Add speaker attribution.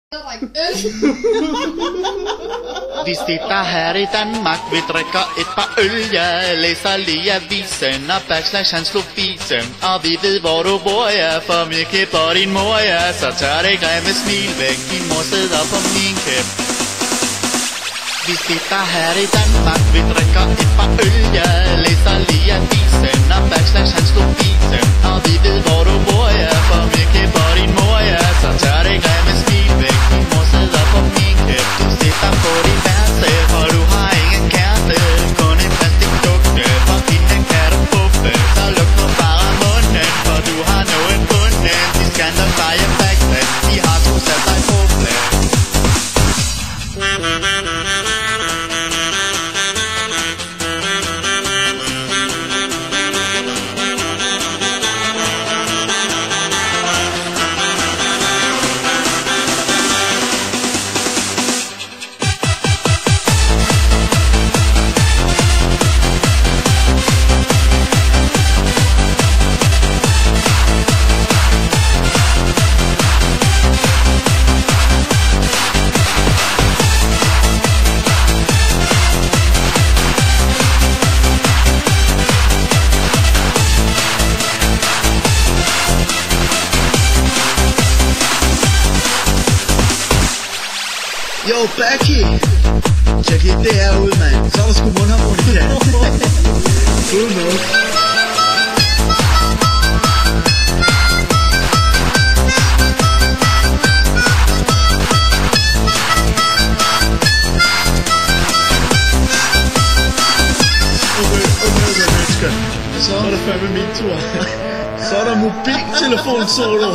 Speaker 1: Vi sitter her i Danmark, vi drikker et par øl. Jeg læser lige avisen og backslash han slog fisen. Og vi ved hvor du bor, ja, for vi kæpper din mor, ja. Så tør det grimme smil væk, din mor sidder på min kæp. Vi sitter her i Danmark, vi drikker et par øl. Jeg læser lige avisen og backslash han slog fisen. Og vi ved hvor du bor, ja, for vi kæpper din mor, ja. Så tør det grimme smil væk, din mor sidder på min kæp. Du sitter på din værelse, for du har ingen kæreste. Kun en plastikdukke, for hende kan du puffe. Så luk nu bare munden, for du har noget bunden. De skal nok bare back, de har to sat dig på plads.
Speaker 2: Yo, Becky! Tjek lige det her ud, mand. Så er der sgu mundharmonika. Cool mode. Okay, mennesker. Så er det fandme min tur. Så er der mobiltelefon solo.